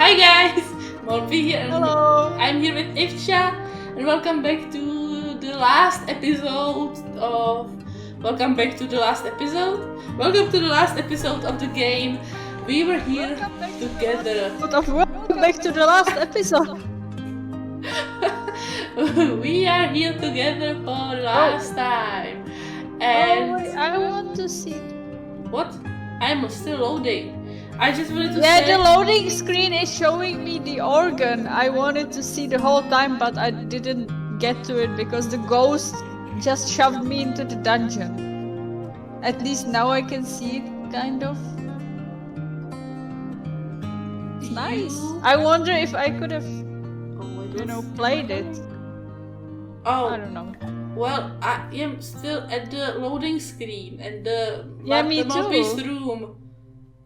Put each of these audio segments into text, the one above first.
Hi guys, Molpe here. Hello. I'm here with Ivča, and welcome back to the last episode of. Welcome to the last episode of the game. We were here together. Welcome back to the last episode. We are here together for last time. And wait, I want to see. what? I'm still loading. I just wanted to Yeah, say. the loading screen is showing me the organ. I wanted to see the whole time, but I didn't get to it because the ghost just shoved me into the dungeon. At least now I can see it, kind of. It's nice. I wonder if I could have, played it. Oh. I don't know. Well, I am still at the loading screen and the me Molpe's too. room.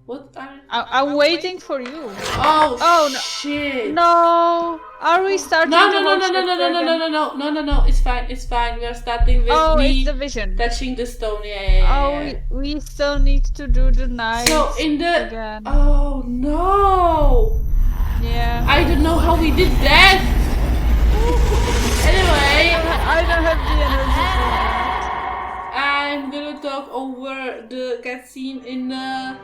What are? I'm waiting for you. Oh, no. shit! No, are we starting? No! It's fine. We are starting with me it's the vision. touching the stone. Yeah. We still need to do the knife. So in the again. Oh no! Yeah. I don't know how we did that. Anyway, I don't have the energy for I'm gonna talk over the cutscene in the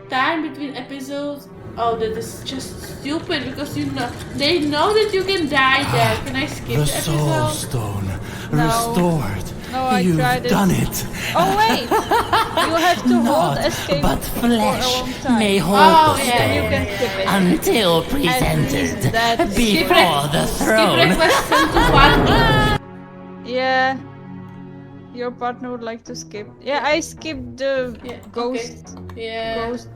time between episodes. Oh, that is just stupid because they know that you can die there. Can I skip the Soul episode? Stone No. restored. No, I You've tried it. done it. Oh wait, you have to hold Not escape but for a flesh long time. may hold Oh, the yeah, stone you can skip it. until presented that's- before the Skip throne. request sent to partner. Yeah. Your partner would like to skip. Yeah, I skipped the ghost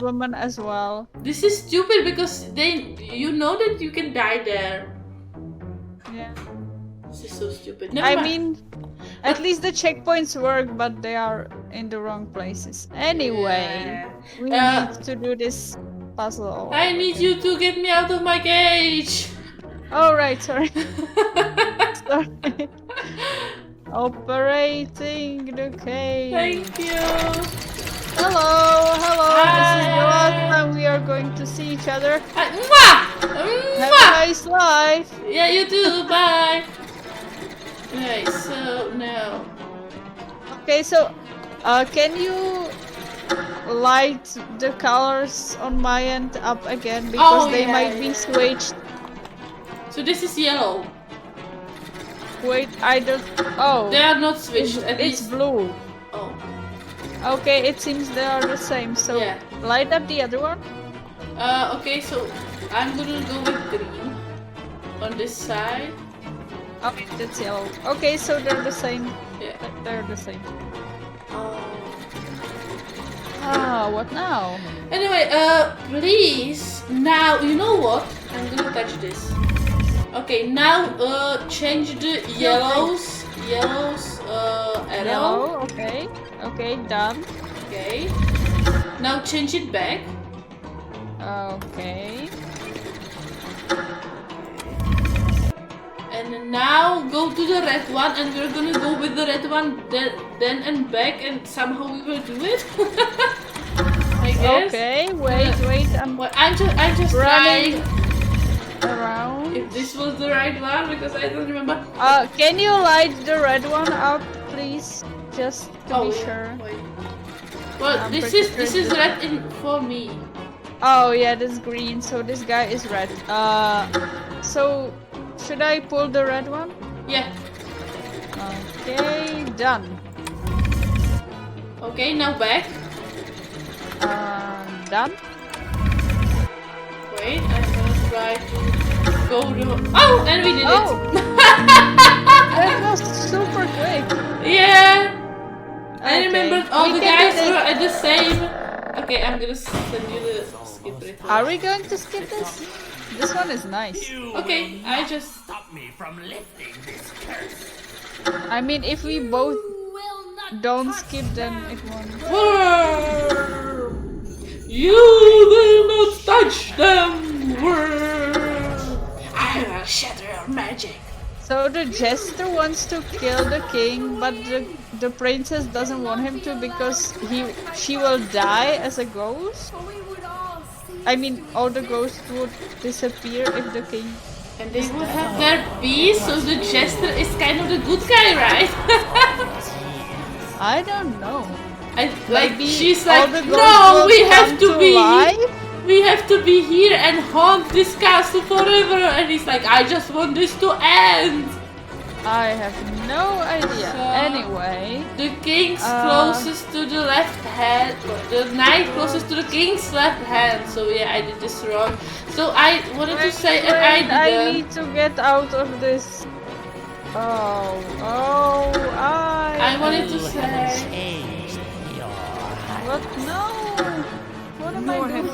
woman as well. This is stupid because you know that you can die there. Yeah. This is so stupid. I mean, at least the checkpoints work, but they are in the wrong places. Anyway, we need to do this puzzle. I need you to get me out of my cage. Oh, right, sorry. Sorry. Operating the cage. Thank you. Hello. Hi. This is the last time we are going to see each other. Mwah! Have a nice life. Yeah, you too. Bye. Okay, so now. Okay, so can you light the colors on my end up again because they might be switched. So this is yellow. Wait, I don't. Oh, They are not switched. At it's least. blue. Oh. Okay, it seems they are the same. So Yeah. light up the other one. Okay, so I'm gonna go with green on this side. Okay, that's yellow. Okay, so they're the same. Yeah. They're the same. Oh. What now? Anyway, please, now, you know what? I'm gonna touch this. Okay, now, change the yellows, arrow. Yellow. Okay, done. Okay. Now change it back. Okay. And now go to the red one, and we're gonna go with the red one then and back, and somehow we will do it. I guess. Okay, wait. I'm just running trying around. if this was the right one because I don't remember. Can you light the red one up, please? Just to be sure. Wait. Well, I'm this pretty is sure red for me. Oh yeah, this is green, so this guy is red. So should I pull the red one? Yeah. Okay, done. Okay, now back. Done. Wait, I'm gonna try to go to. Oh, and we did it. That was super quick. Yeah. I Okay. remembered all We the can guys do this. were at the same. Okay, I'm gonna send you the skip request. Are we going to skip this? This one is nice. Okay, I just. Stop me from lifting this curse. I mean, if we both don't skip, then it won't. Worm! You will not touch them, worm! I will shatter your magic. So the jester wants to kill the king, but the princess doesn't want him to because she will die as a ghost. We would all see I mean, all the ghosts would disappear if the king. And they would have their peace, so the jester is kind of the good guy, right? I don't know. Like Maybe she's all like, the ghosts no, will we have come to be life? here. We have to be here and haunt this castle forever. And he's like, I just want this to end. I have no idea. So, Anyway, the king's closest to the left hand, the knight closest to the king's left hand. So yeah, I did this wrong. So I wanted to say, and I I didn't. need to get out of this. I wanted to say. Changed your heart. What? No. What am I doing?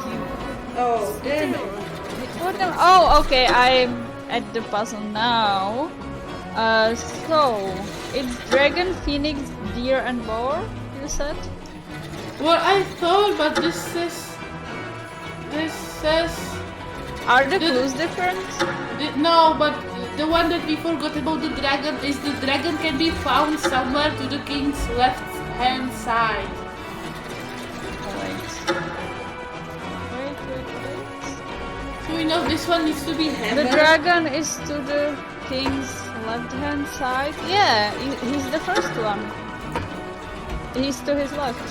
Oh, damn it. Oh, okay. I'm at the puzzle now. So it's dragon, phoenix, deer, and boar. You said? Well, I thought, but this says. Are the clues different? No, but the one that we forgot about the dragon is the dragon can be found somewhere to the king's left hand side. Wait. So we know this one needs to be hammered. The dragon is to the king's left-hand side. Yeah, he's the first one. He's to his left.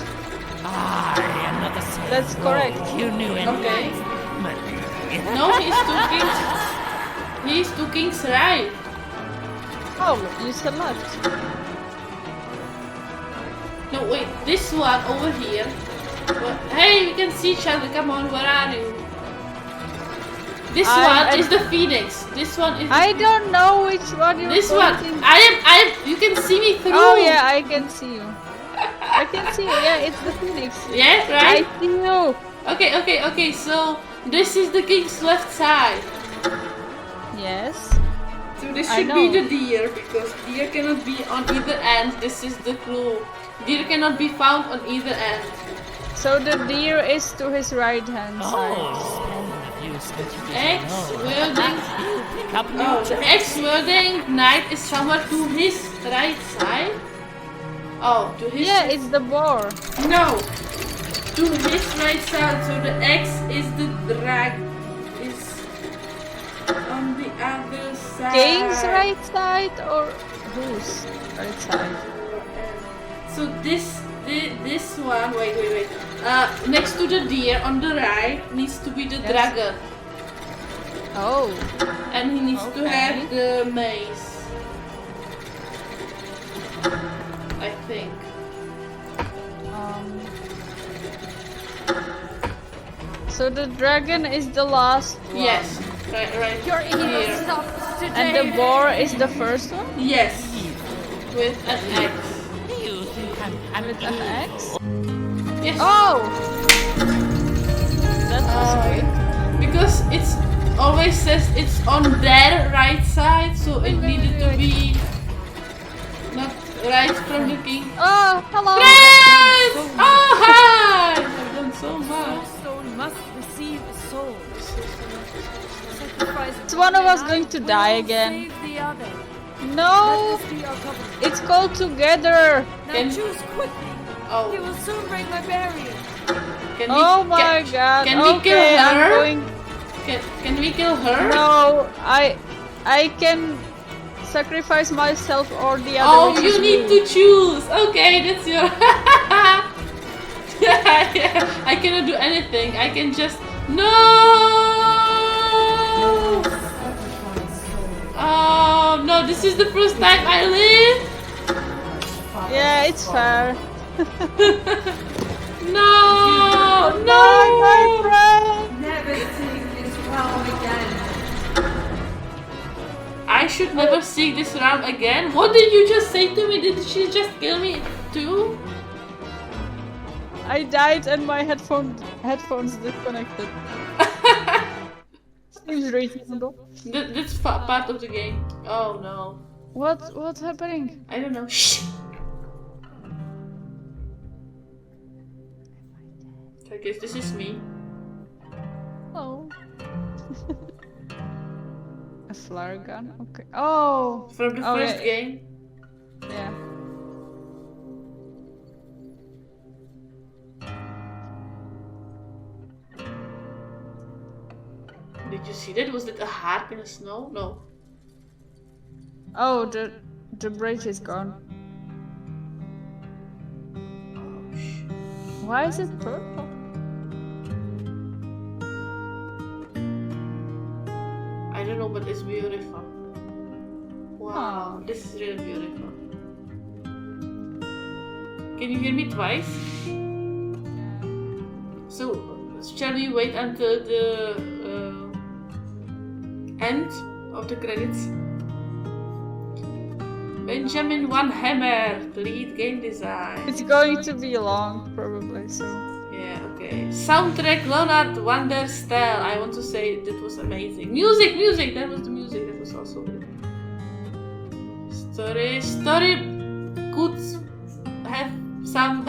I am not the same. That's correct. You knew it. Okay. But No, he's to king's right. Oh, you said left. No, wait, this one over here. Well, hey, we can see each other. Come on, where are you? This one is the phoenix. This one is. I don't know which one you're This one. pointing. I am. You can see me through. Oh yeah, I can see you. I can see you. Yeah, it's the phoenix. Yeah, right. I see you. Okay. So this is the king's left side. Yes. So this I should be know. the deer because deer cannot be on either end. This is the clue. Deer cannot be found on either end. So the deer is to his right hand side. spend a few centuries X alone. wielding. You pick up new Oh, the tricks. X wielding knight is somewhere to his right side. Oh, to his. Yeah, it's the boar. No, to his right side. So the X is the drag. Is on the other side. King's right side or whose right side? So this one. Wait. Next to the deer on the right needs to be the Yes. dragon, Oh. and he needs to Okay. have the mace. I think. So the dragon is the last one. Yes. Right. Your evil here. stops today. And the boar is the first one? Yes. With an X. You think I'm With an X? Yes. Oh! That was quick. Because it's always says it's on their right side, so it needed to be not right from the king. Oh, hello! Friends! Oh, hi! I've done so much. Soulstone must receive a soul. Sacrifice Is one of us going to die again? Save the other. No! Let this be our covenant. It's called together! Now Can- choose quickly. He Oh, will soon break my barrier. can we? Oh my god! Can we kill Okay, I'm her? going. Can we kill her? No, I can sacrifice myself or the other. Oh, which you is need me. to choose. Okay, that's your. Yeah, I cannot do anything. I can just no. Oh no! This is the first time I live. Yeah, it's fair. No, Bye, my no. friend. Never seek this realm again. I should never seek this realm again. What did you just say to me? Did she just kill me too? I died and my headphones disconnected. Seems reasonable. That's part of the game. Oh no. What's happening? I don't know. Shh. I guess this is me. Oh. A flare gun? Okay. Oh! From the Oh, first yeah. game. Yeah. Did you see that? Was that a harp in the snow? No. Oh, the bridge is gone. Why is it purple? I don't know, but it's beautiful. Wow, this is really beautiful. Can you hear me twice? So, shall we wait until the end of the credits? Benjamin Van Hammer, lead game design. It's going to be long, probably, so... Yeah, okay. Soundtrack, Leonard Vanderstel. I want to say that was amazing. Music! That was the music. That was also good. Story could have some...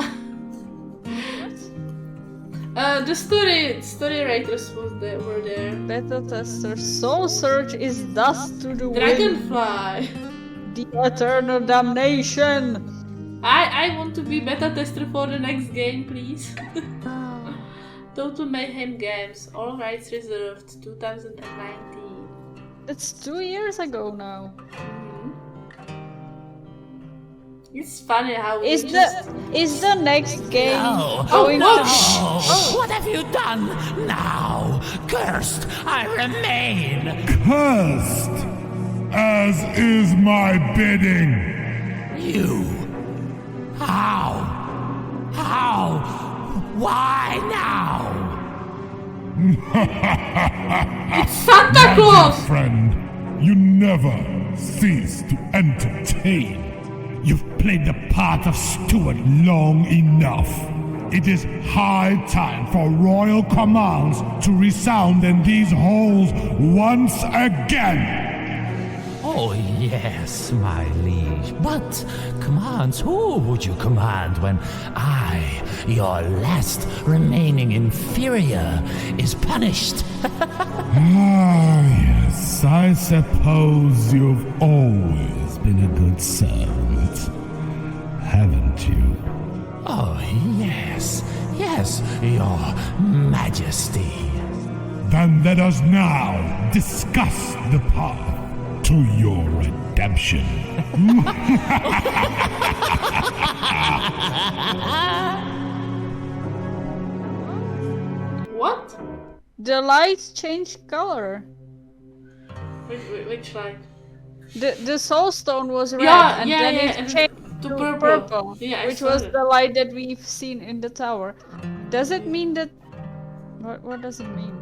the story writers were there. Beta tester, Soul Search is dust to the wind. Dragonfly. The eternal damnation. I want to be beta tester for the next game, please. Total Mayhem Games, all rights reserved, 2019. It's 2 years ago now. It's funny how Is the next game No. going No. to be... What have you done now? Cursed I remain. Cursed, as is my bidding. You. How? Why now? Santa Claus! Dear friend, you never cease to entertain. You've played the part of steward long enough. It is high time for royal commands to resound in these halls once again. Oh yes, my liege. But commands, who would you command when I, your last remaining inferior, is punished? Ah, yes, I suppose you've always been a good servant, haven't you? Oh yes, your majesty. Then let us now discuss the path to your redemption. What? The lights changed color. Which light? The soul stone was red Yeah, and yeah, then yeah, it and changed to to purple. purple, Yeah, I which saw was it. the light that we've seen in the tower. Does it mean that... What does it mean?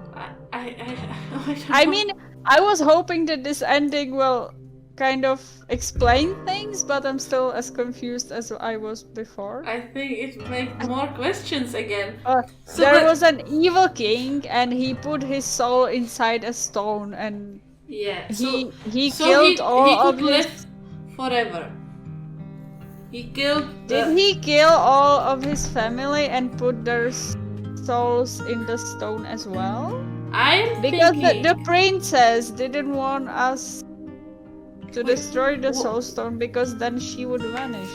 I don't I know. mean, I was hoping that this ending will kind of explain things, but I'm still as confused as I was before. I think it makes more questions again. So There but- was an evil king and he put his soul inside a stone and Yeah. he so killed all he of could his... live forever. He killed. Did he kill all of his family and put their souls in the stone as well? I'm Because thinking. the princess didn't want us to Wait, destroy the wha- soul stone because then she would vanish.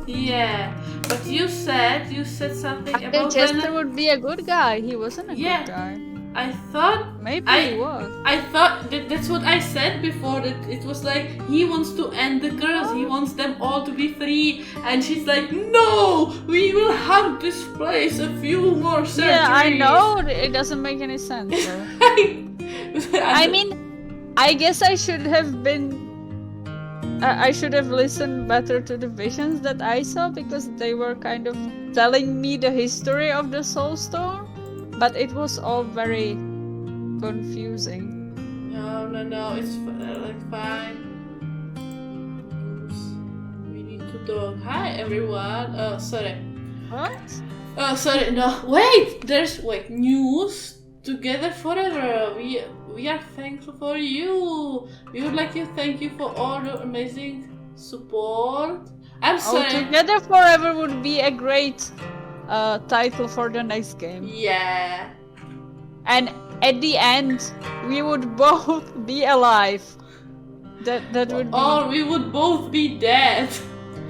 Yeah, but you said something I think about Jester would be a good guy. He wasn't a Yeah. good guy. I thought. Maybe I- he was. I thought that's what I said before. That it was like he wants to end the curse. He wants them all to be free, and she's like, "No, we will hunt this place a few more centuries." Yeah, I know. It doesn't make any sense. though. I mean, I guess I should have been. I should have listened better to the visions that I saw because they were kind of telling me the history of the Soul Stone, but it was all very confusing. No, it's like fine. We need to talk. Hi everyone. Sorry. What? Sorry. No, wait. Wait. News. Together forever. We are thankful for you. We would like to thank you for all the amazing support. I'm Oh, sorry. Together Forever would be a great title for the next game. Yeah. And at the end, we would both be alive. That would be... Or we would both be dead.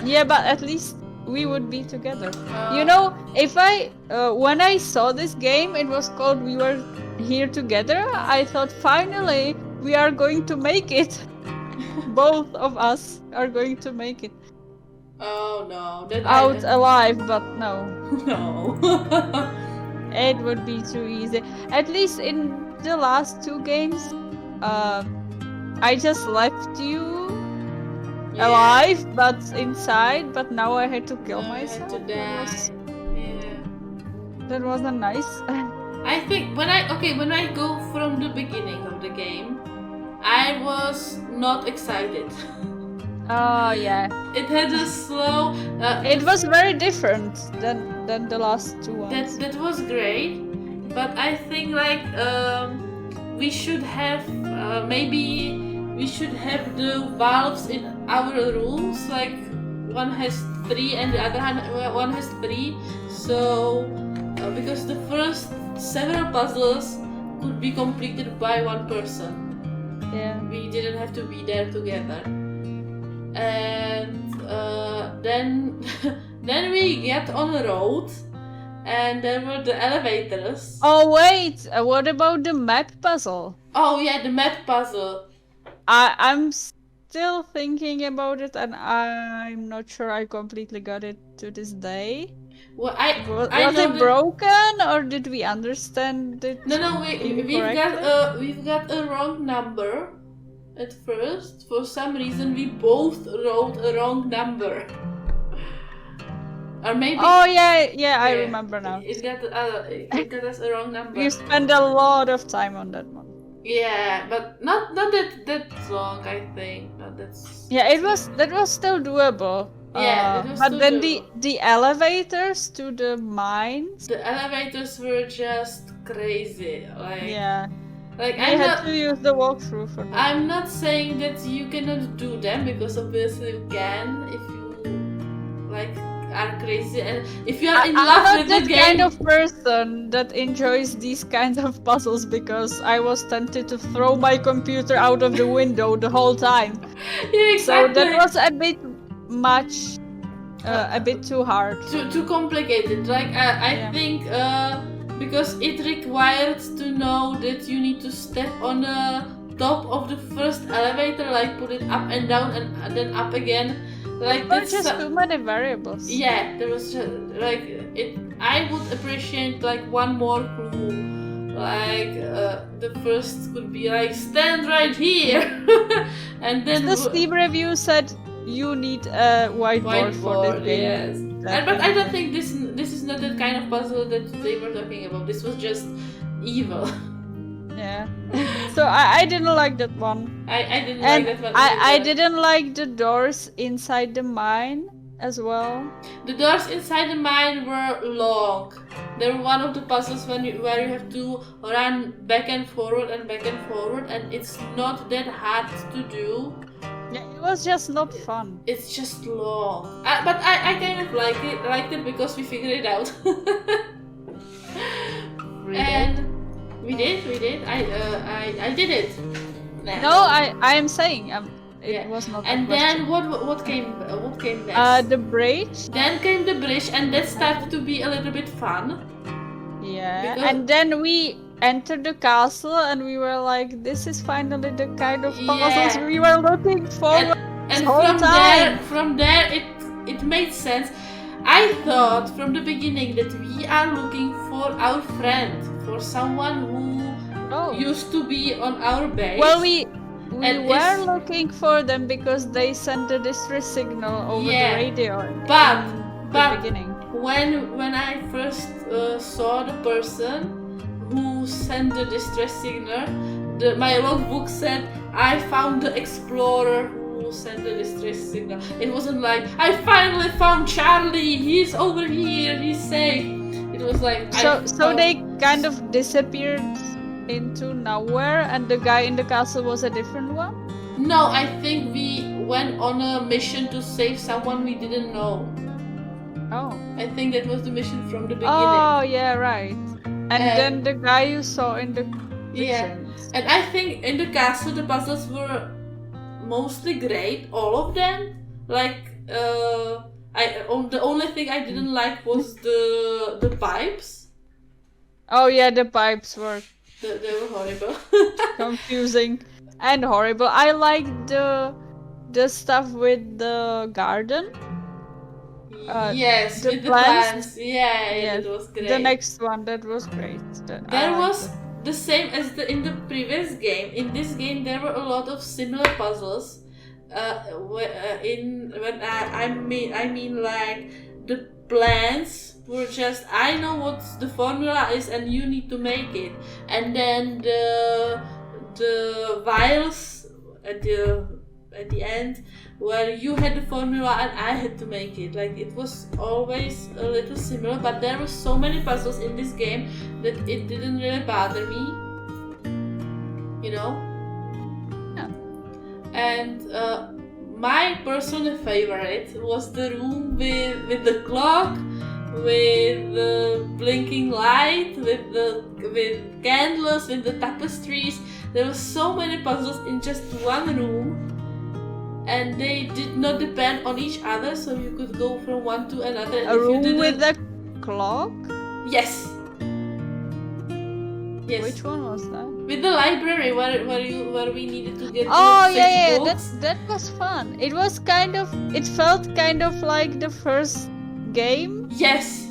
Yeah, but at least we would be together. You know, if I when I saw this game, it was called We Were Here Together. I thought finally we are going to make it. Both of us are going to make it Oh no, that out alive, but no. No. It would be too easy. At least in the last 2 games, I just left you Yeah. alive, but inside. But now I had to kill No, I had myself. to die. Yeah. That wasn't nice. I think when I go from the beginning of the game, I was not excited. Oh yeah, It had a slow. it was very different than the last 2 ones. That was great, but I think like we should have maybe we should have the valves in our rooms. Like one has 3 and the other one has 3. So because the first several puzzles could be completed by one person. Yeah. We didn't have to be there together. And then then we get on the road, and there were the elevators. Oh wait, what about the map puzzle? Oh yeah, the map puzzle. I'm still thinking about it, and I'm not sure I completely got it to this day. Well, Was I know it that- broken, or did we understand it? No, we've got a wrong number at first. For some reason, we both wrote a wrong number. Or maybe. Oh yeah, I remember now. It got us a wrong number. You spent a lot of time on that one. Yeah, but not that long, I think. But that's. Yeah, that was still doable. Yeah, it was but still then doable. the elevators to the mines. The elevators were just crazy. Like. Yeah, Like I had to use the walkthrough for that. I'm not saying that you cannot do them, because obviously you can if you like are crazy and if you are in I'm love not with that the game. kind of person that enjoys these kinds of puzzles, because I was tempted to throw my computer out of the window the whole time. Yeah, So exactly. that was a bit much, a bit too hard. too complicated. Like I Yeah. think because it required to know that you need to step on the top of the first elevator, like put it up and down and then up again. Like Or that's just too many variables. yeah, there was just, like it. I would appreciate like one more clue. Like the first could be like stand right here, and then The Steam review said you need a whiteboard for this whiteboard. game. Yes, but I don't think this is not that kind of puzzle that they were talking about. This was just evil. Yeah. So I didn't like that one. I didn't And like that one. I either. didn't like the doors inside the mine as well. The doors inside the mine were long. They were one of the puzzles where you have to run back and forward, and it's not that hard to do. Yeah, it was just not fun. It's just long. But I kind of liked it because we figured it out. And we did. I did it. No, I am saying it Yeah. was not. And a question. then what came next? The bridge. Then came the bridge, and that started to be a little bit fun. Yeah, Because- and then we entered the castle, and we were like, "This is finally the kind of puzzles Yeah. we were looking for." And whole from there it made sense. I thought from the beginning that we are looking for our friend, for someone who Oh. used to be on our base. Well, we And were it's- looking for them because they sent the distress signal over Yeah, the radio. but- in but- the beginning. when I first saw the person who sent the distress signal, my logbook said I found the explorer who sent the distress signal. It wasn't like I finally found Charlie. He's over here. He's safe. It was like So they kind of disappeared into nowhere, and the guy in the castle was a different one. No, I think we went on a mission to save someone we didn't know. Oh. I think that was the mission from the beginning. Oh yeah, right. And then the guy you saw in the Yeah. visions. And I think in the castle the puzzles were mostly great, all of them. Like The only thing I didn't like was the pipes. Oh yeah, the pipes were They were horrible. confusing and horrible. I liked the stuff with the garden. Yes, the with the plants. plants. Yeah, Yes, that was great. the next one, that was great. I There liked was it. the same as in the previous game. In this game, there were a lot of similar puzzles. I mean like the plants were just, I know what the formula is and you need to make it, and then the vials at the end where you had the formula and I had to make it. Like, it was always a little similar, but there were so many puzzles in this game that it didn't really bother me, you know. Yeah. And my personal favorite was the room with the clock, with the blinking light, with candles, with the tapestries. There were so many puzzles in just one room, and they did not depend on each other, so you could go from one to another. A room with the clock? Yes. Yes. Which one was that? With the library where we needed to get Oh the yeah, books. that was fun. It felt kind of like the first game Yes.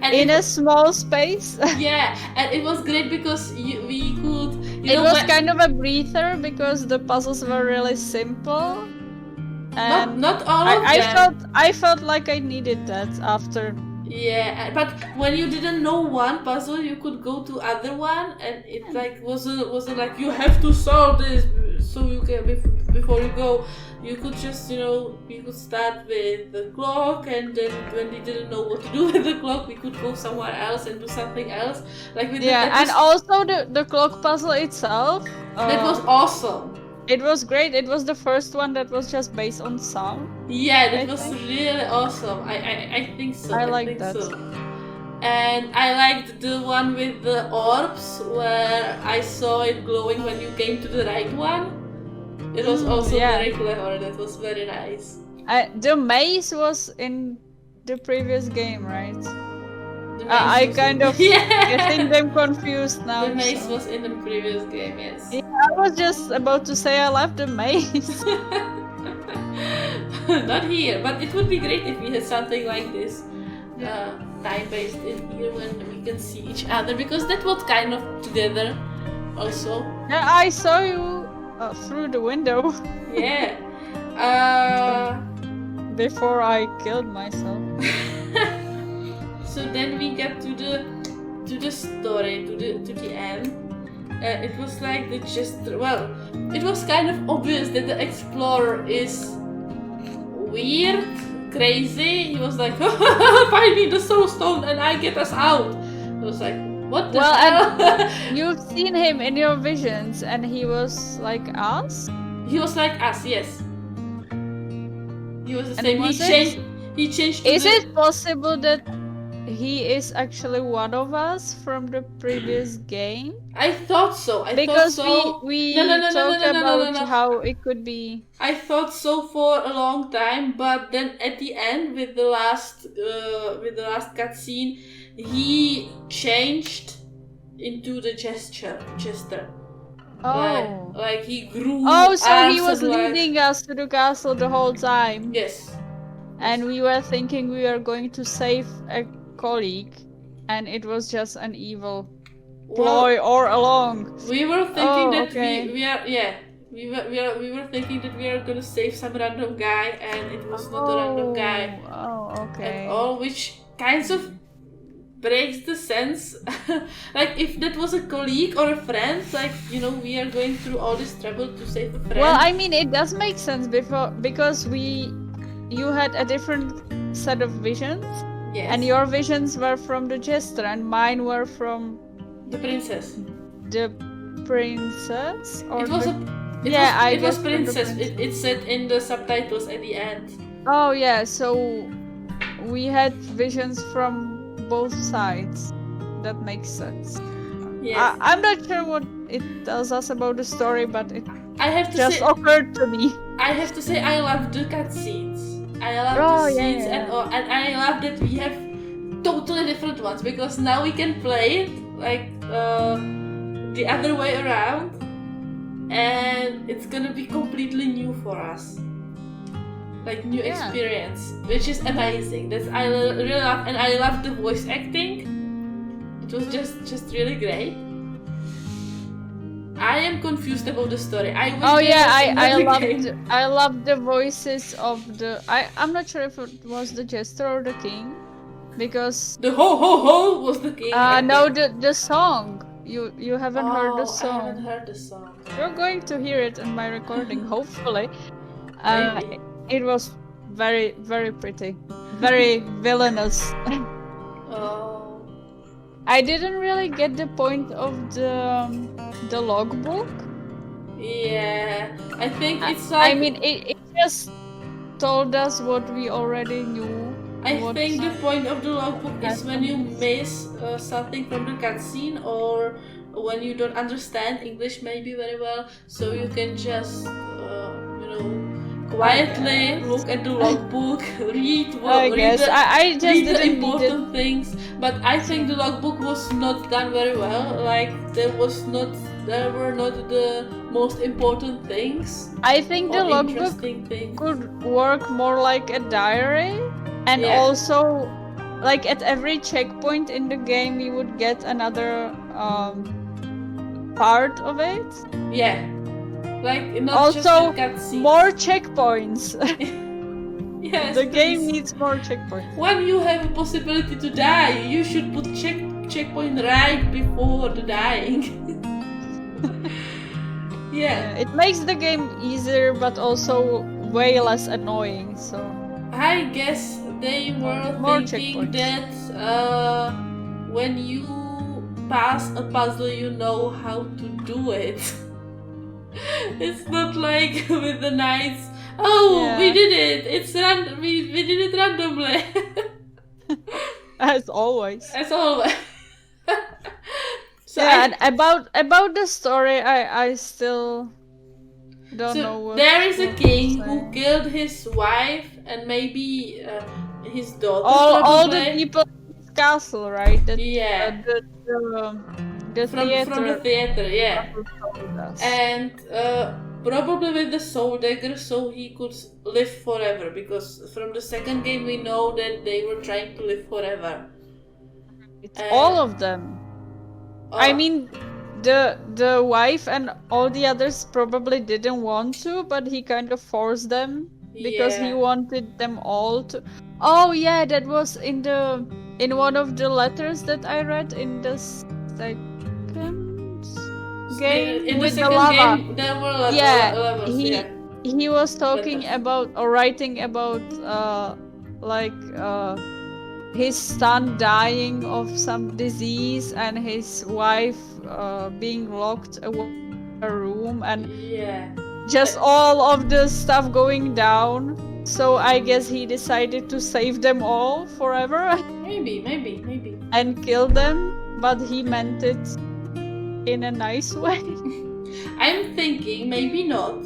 And in a small space. yeah, and it was great because we could. It was kind of a breather because the puzzles were really simple. And not all of them. I felt like I needed that after. Yeah, but when you didn't know one puzzle, you could go to other one, and it like wasn't like you have to solve this so you can before you go. You could just, we could start with the clock, and then when we didn't know what to do with the clock, we could go somewhere else and do something else. Like with and also the clock puzzle itself. That was awesome. It was great. It was the first one that was just based on sound. Yeah, that was really awesome. I think so. I like that. So. And I liked the one with the orbs where I saw it glowing when you came to the right one. It was also very clever. That was very nice. The maze was in the previous game, right? I kind of getting them confused now. The maze was in the previous game, yes. Yeah, I was just about to say I love the maze. Not here, but it would be great if we had something like this. Time-based in here when we can see each other, because that was kind of together also. Yeah, I saw you through the window. Yeah. Before I killed myself. So then we get to the story, to the end. It was like the JESTER. Well, it was kind of obvious that the explorer is weird, crazy. He was like, "Find me the soul stone and I get us out." I was like, "What the hell?" And you've seen him in your visions, and he was like us. He was like us, yes. He was the And same. was He changed. Is it possible that he is actually one of us from the previous game? I thought so. Because we talked about how it could be. I thought so for a long time, but then at the end, with the last cutscene, he changed into the jester. Oh. Like he grew. Oh, so he arms was and legs. leading us to the castle the whole time. Yes. And we were thinking we were going to save a colleague, and it was just an evil ploy all along. We were thinking that okay. we were thinking that we are gonna save some random guy, and it was not a random guy. Oh, okay. At all, which kinds of breaks the sense. Like, if that was a colleague or a friend, like, we are going through all this trouble to save a friend. Well, I mean, it does make sense because you had a different set of visions. Yes. And your visions were from the jester, and mine were from the princess. The princess? Or it was I it guess was princess. It said in the subtitles at the end. Oh yeah, so we had visions from both sides. That makes sense. Yes. I'm not sure what it tells us about the story, but it I have to just say, occurred to me. I have to say I love the cutscenes. I love Oh, the yeah, scenes yeah. and all, and I love that we have totally different ones because now we can play it like the other way around, and it's gonna be completely new for us. Like new Yeah. experience, which is amazing. That's I really love, and I love the voice acting. It was just really great. I am confused about the story. I wish Oh they yeah, was in the game. I loved the voices of the. I'm not sure if it was the Jester or the King, because The ho ho ho was the king. I no, think. the song. You haven't heard the Oh, I haven't song. heard the song. You're going to hear it in my recording, hopefully. Maybe. It was very, very pretty, very villainous. Oh. I didn't really get the point of the logbook. Yeah. I think it's I like. mean, it just told us what we already knew. I what think the point of the logbook is when you happens. miss something from the cutscene, or when you don't understand English maybe very well, so you can just quietly guess. look at the logbook, read I guess I just read the didn't need it. important things. But I think the logbook was not done very well. Like there were not the most important things. I think the or logbook interesting things. could work more like a diary, and Yeah. also like at every checkpoint in the game you would get another part of it. Yeah. Like not Also, just the cutscenes. more checkpoints. Yes, The game please. needs more checkpoints. When you have a possibility to die, you should put checkpoint right before the dying. Yeah. It makes the game easier, but also way less annoying. So I guess they were More thinking checkpoints. that when you pass a puzzle, you know how to do it. It's not like with the knights. Oh, we Yeah. did it! It's we did it randomly. as always. As always. So Yeah, and about the story, I still don't know what. there is a what to king say. who killed his wife and maybe his daughter. all the probably. people in his castle, right? That, Yeah. the From the theater, yeah. told us. And probably with the soul dagger, so he could live forever. Because from the second game, we know that they were trying to live forever. It's all of them. I Oh, mean, the wife and all the others probably didn't want to, but he kind of forced them because he yeah. wanted them all to. Oh yeah, that was in one of the letters that I read in the second game In the with the second lava. game, there were Yeah, levels. Yeah. he was talking Letters. about or writing about his son dying of some disease and his wife being locked away in a room and Yeah. just all of the stuff going down. So I guess he decided to save them all forever Maybe. and kill them, but he meant it in a nice way. I'm thinking, maybe not.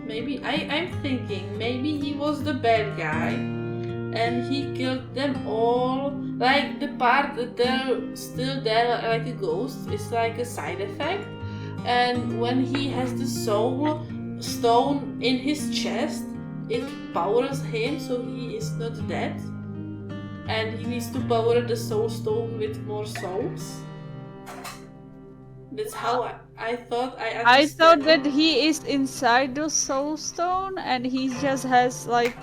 Maybe I'm thinking maybe he was the bad guy and he killed them all. Like the part that they're still there like a ghost is like a side effect. And when he has the soul stone in his chest, it powers him so he is not dead. And he needs to power the soul stone with more souls. That's how I thought I understood. I thought that he is inside the soul stone and he just has like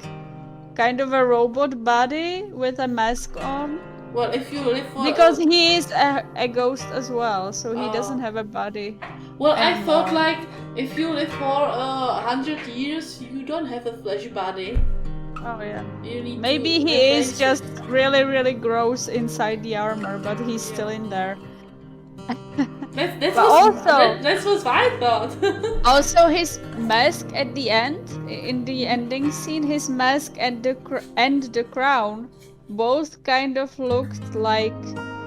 kind of a robot body with a mask on. Well, if you live for Because he is a ghost as well, so he doesn't have a body. well, I anymore. thought like if you live for 100 years, you don't have a flesh body. Oh yeah. You need Maybe to he is replace just it. really, really gross inside the armor, but he's still in there. That's But that's what I thought. Also, his mask at the end, in the ending scene, his mask and the crown both kind of looked like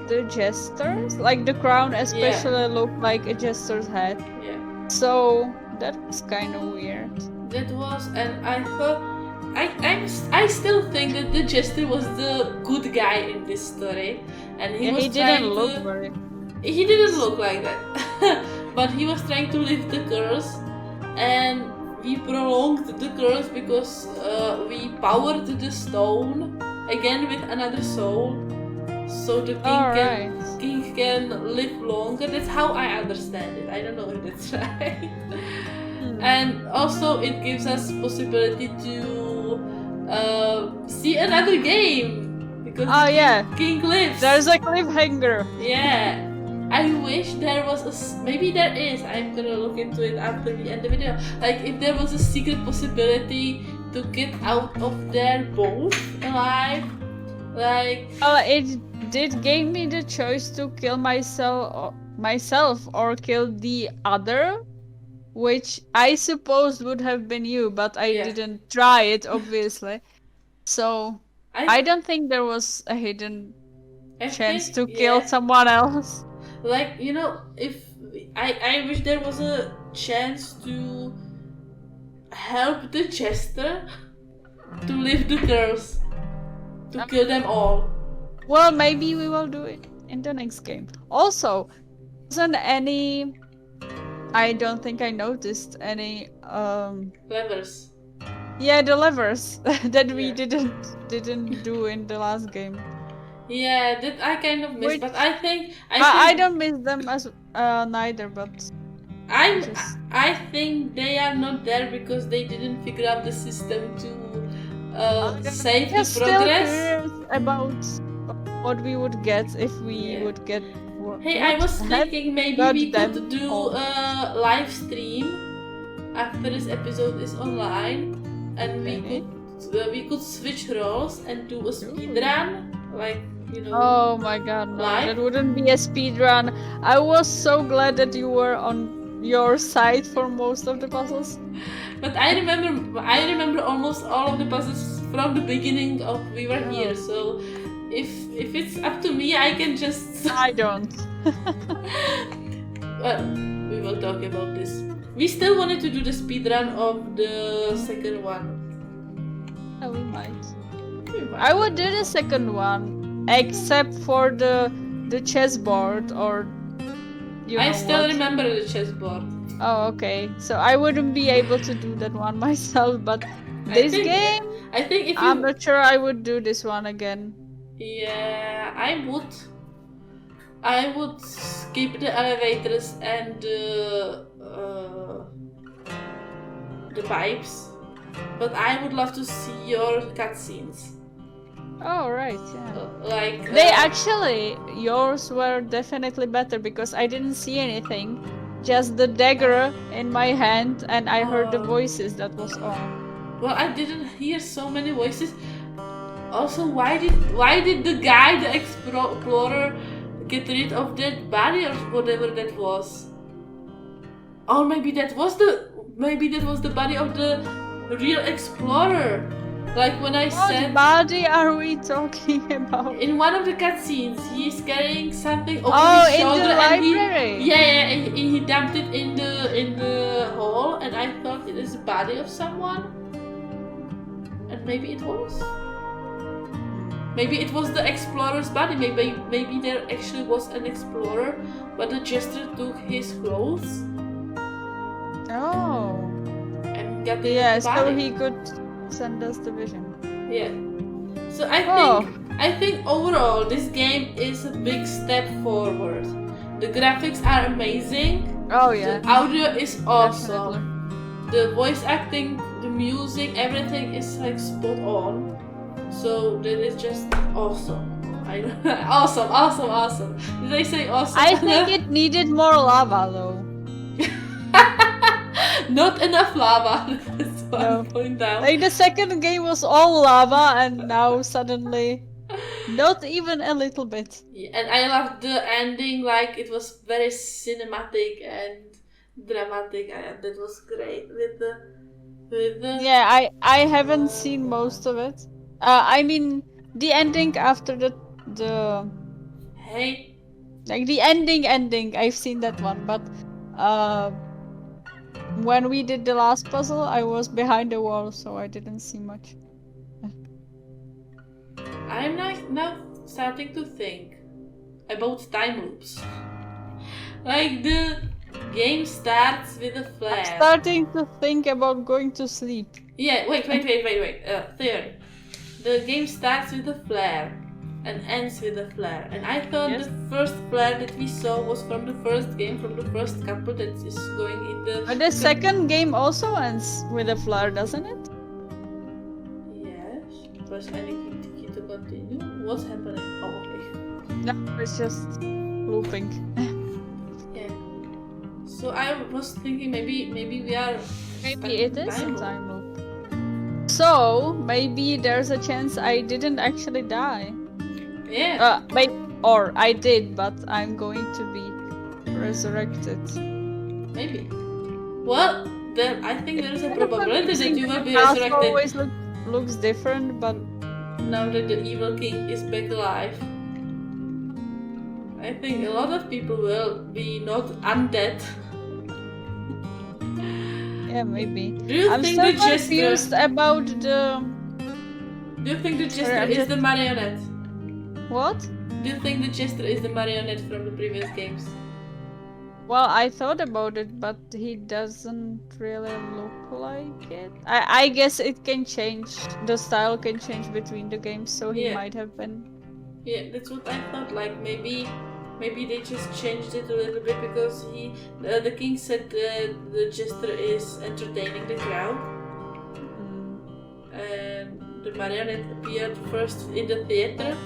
the Jester's. Like the crown especially looked like a Jester's head. Yeah. So that was kind of weird. That was, and I thought I still think that the Jester was the good guy in this story, and he was he trying didn't look to. very. He didn't look like that, but he was trying to lift the curse, and we prolonged the curse because we powered the stone again with another soul, so the king can live longer. That's how I understand it. I don't know if that's right. And also it gives us possibility to see another game because king lives. There's a cliffhanger. Yeah. I wish there was maybe there is. I'm gonna look into it after we end the video. Like if there was a secret possibility to get out of there both alive. Like it did give me the choice to kill myself or kill the other, which I suppose would have been you, but I didn't try it obviously. So I don't think there was a hidden chance to kill someone else. Like, you know, if I wish there was a chance to help the Jester to lift the curse, to kill them all. Well, maybe we will do it in the next game. Also, wasn't any... I don't think I noticed any levers. Yeah, the levers that we didn't do in the last game. Yeah, that I kind of missed, but I think I don't miss them as neither, but I think they are not there because they didn't figure out the system to save the progress. Still curious about what we would get if we would get. Hey, I was thinking maybe we could do a live stream after this episode is online, and we could switch roles and do a speedrun, like. You know, oh my god, no, that wouldn't be a speed run. I was so glad that you were on your side for most of the puzzles. But I remember almost all of the puzzles from the beginning of we were here, so if it's up to me, I can just... I don't. Well, we will talk about this. We still wanted to do the speedrun of the second one. Yeah, we might. I would do the second one. Except for the chessboard or I still remember the chessboard. Oh, okay. So I wouldn't be able to do that one myself, but this game, I think if I'm not sure I would do this one again. Yeah, I would skip the elevators and the pipes, but I would love to see your cutscenes. Oh, right, yeah. Like they actually, yours were definitely better because I didn't see anything, just the dagger in my hand, and I heard the voices. That was all. Well, I didn't hear so many voices. Also, why did the guy, the explorer, get rid of that body or whatever that was? Or maybe that was the body of the real explorer. Like when I said... What body are we talking about? In one of the cutscenes, he's carrying something over in his shoulder the library. and he dumped it in the hole, and I thought it is the body of someone. And maybe it was. Maybe it was the explorer's body. Maybe there actually was an explorer, but the Jester took his clothes. Oh. And got the body. So he could send us the vision. Yeah. So I think overall this game is a big step forward. The graphics are amazing. Oh yeah. The audio is awesome. Definitely. The voice acting, the music, everything is like spot on. So that is just awesome. Awesome. Did I say awesome? I think it needed more lava though. Not enough lava. That's what I'm pointing out. Like the second game was all lava, and now suddenly, not even a little bit. Yeah, and I loved the ending. Like it was very cinematic and dramatic, and that was great with the. Yeah, I haven't seen most of it. I mean the ending after the. Hey. Like the ending. I've seen that one, but when we did the last puzzle, I was behind the wall, so I didn't see much. I'm now starting to think about time loops. Like the game starts with a flare. I'm starting to think about going to sleep. Yeah, wait. Theory. The game starts with a flare and ends with a flare. And I thought Yes. the first flare that we saw was from the first game, from the first couple that is going in the... But the second game also ends with a flare, doesn't it? Yes, but I need to continue. What's happening? Oh, okay. No, it's just looping. Yeah. So I was thinking maybe we are... Maybe it is a time loop. So maybe there's a chance I didn't actually die. Yeah. Or I did, but I'm going to be resurrected. Maybe. Well, then I think there is a probability that you will be Past resurrected always looks different, but now that the evil king is back alive. I think a lot of people will be not undead. yeah, maybe. Do you I'm think still the jester? confused about the Do you think the jester I'm is just- the marionette? what? Do you think the jester is the marionette from the previous games? Well, I thought about it, but he doesn't really look like it. I guess it can change. The style can change between the games, so he Yeah. might have been. Yeah, that's what I thought. Like maybe they just changed it a little bit because the king said the jester is entertaining the crowd, and the marionette appeared first in the theater,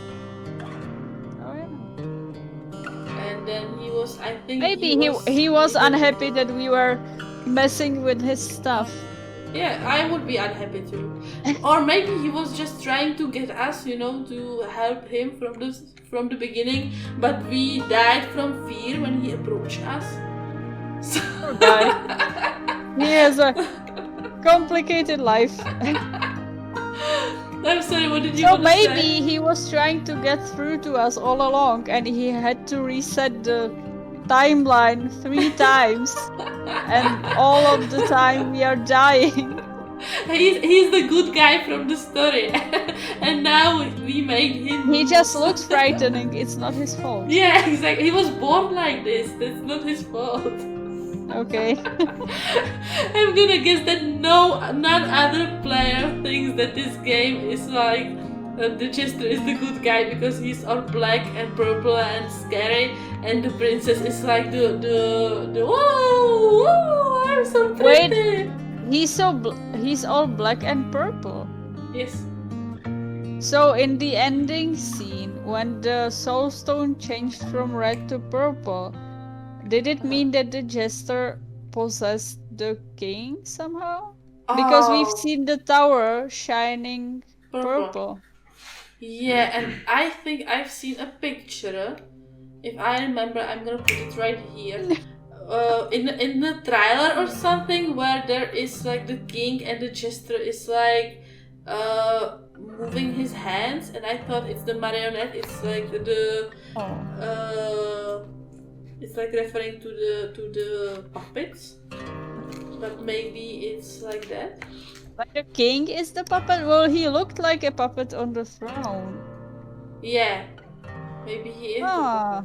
Oh yeah. and then he was. I think Maybe he was unhappy that we were messing with his stuff. Yeah, I would be unhappy too. Or maybe he was just trying to get us, to help him from the beginning, but we died from fear when he approached us. So Poor guy. He has a complicated life. I'm sorry, what did you So want to say? maybe he was trying to get through to us all along, and he had to reset the timeline 3 times, and all of the time we are dying. He's the good guy from the story, and now we made him. He just looks frightening. It's not his fault. Yeah, exactly. He was born like this. That's not his fault. Okay. I'm gonna guess that none other player thinks that this game is like the jester is the good guy because he's all black and purple and scary, and the princess is like the whoa, I'm so pretty. He's all black and purple. Yes. So in the ending scene, when the soul stone changed from red to purple, did it mean that the jester possessed the king somehow? Because we've Oh, seen the tower shining purple. Yeah, and I think I've seen a picture. If I remember, I'm gonna put it right here. In the trailer or something, where there is like the king and the jester is like moving his hands, and I thought it's the marionette. It's like it's like referring to the puppets, but maybe it's like that. But the king is the puppet? Well, he looked like a puppet on the throne. Yeah, maybe he is. The Ah.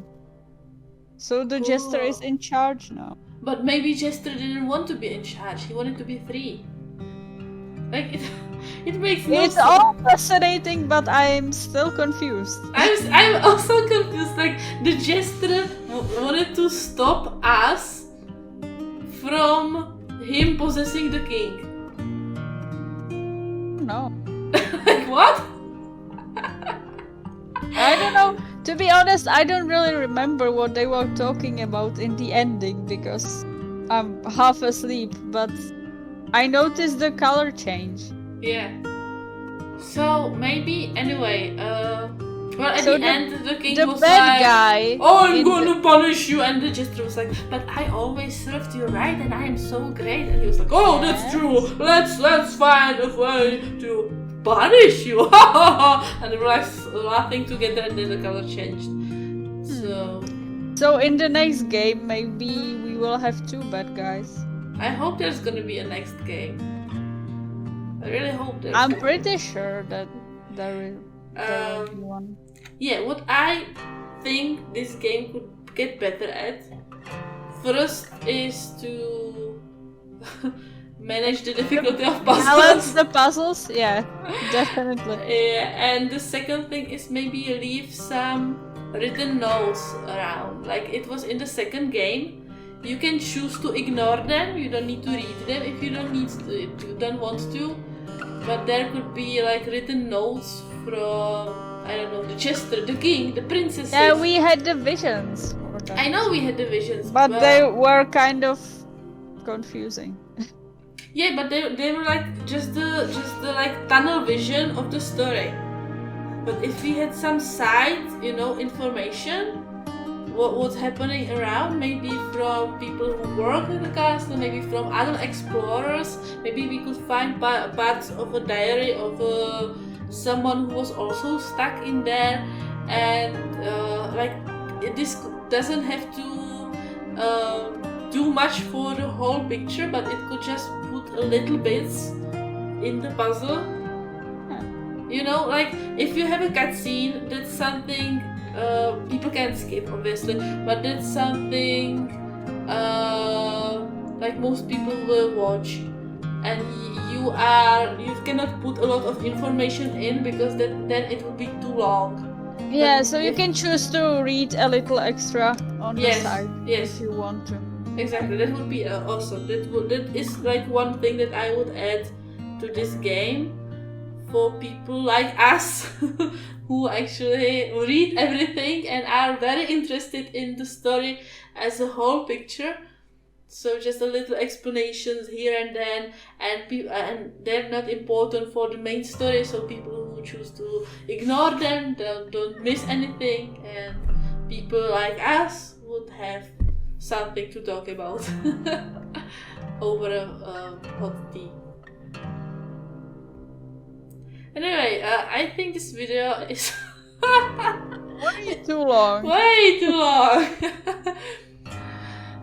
So the jester is Cool. in charge now. But maybe Jester didn't want to be in charge. He wanted to be free. Like it makes no It's sense. all fascinating, but I'm still confused. I'm also confused. Like the Jester wanted to stop us from him possessing the king. No. Like what? I don't know. To be honest, I don't really remember what they were talking about in the ending because I'm half asleep, but I noticed the color change. Yeah. So maybe anyway. Well, at So the end, the king The was bad like, guy. "Oh, I'm in gonna punish you," and the jester was like, "But I always served you right, and I am so great." And he was like, "Oh, that's Yes. true. Let's find a way to punish you." And they were like laughing together, and then the color changed. So in the next game, maybe we will have 2 bad guys. I hope there's gonna be a next game. I really hope there's. I'm pretty sure that there there will be one. Yeah, what I think this game could get better at first is to manage the difficulty of puzzles. Balance the puzzles, yeah, definitely. And the second thing is maybe leave some written notes around. Like it was in the second game. You can choose to ignore them. You don't need to read them if you don't want to. But there could be like written notes from, I don't know, the jester, the king, the princesses. Yeah, we had the visions for that. I know we had the visions, But they were kind of confusing. yeah, but they were like just the like tunnel vision of the story. But if we had some side, information, what's happening around, maybe from people who work in the castle, maybe from other explorers, maybe we could find parts of a diary of someone who was also stuck in there, and this doesn't have to do much for the whole picture, but it could just put a little bits in the puzzle. Like if you have a cutscene, that's something people can skip, obviously, but that's something like most people will watch, and you cannot put a lot of information in because then it would be too long. Yeah, But so you if- can choose to read a little extra on Yes, the side yes. if you want to. Exactly, that would be awesome. That is like one thing that I would add to this game for people like us who actually read everything and are very interested in the story as a whole picture. So just a little explanations here and then, and they're not important for the main story. So people who choose to ignore them, don't miss anything, and people like us would have something to talk about over a hot tea. Anyway, I think this video is Way too long. way too long.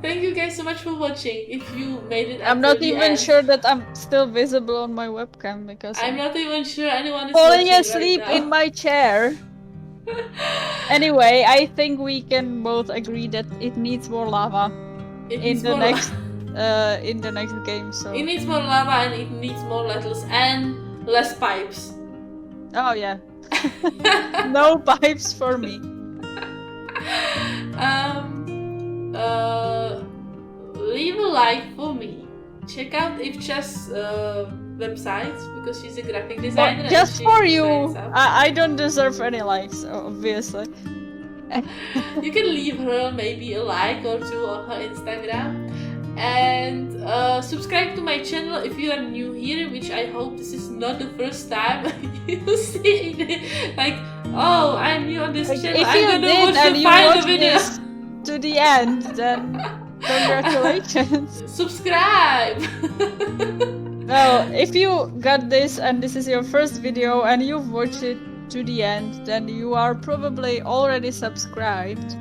Thank you guys so much for watching. If you made it I'm until not the even end. sure that I'm still visible on my webcam because I'm not even sure anyone is falling watching asleep right now. in my chair. Anyway, I think we can both agree that it needs more lava It in needs the more next game. So It needs more lava and it needs more letters and less pipes. oh yeah, no pipes for me. Leave a like for me. Check out Ivča's website because she's a graphic designer. But and just she for you, designs up. I don't deserve any likes, obviously. You can leave her maybe a like or two on her Instagram. And subscribe to my channel if you are new here, which I hope this is not the first time you see it. Like, oh, I'm new on this Like, channel. if I'm you gonna did watch and the you final watched video. this to the end, then congratulations. Subscribe! Well, if you got this and this is your first video and you've watched it to the end, then you are probably already subscribed.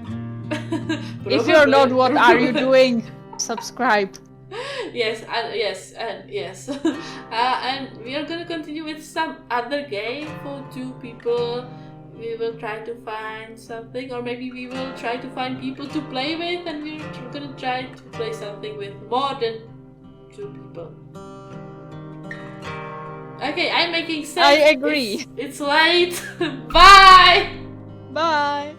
If you're not, what are you doing? Subscribe. Yes, and yes. And we are gonna continue with some other game for two people. We will try to find something, or maybe we will try to find people to play with, and we're gonna try to play something with more than two people. Okay, I'm making sense. I agree. It's late. Bye! Bye.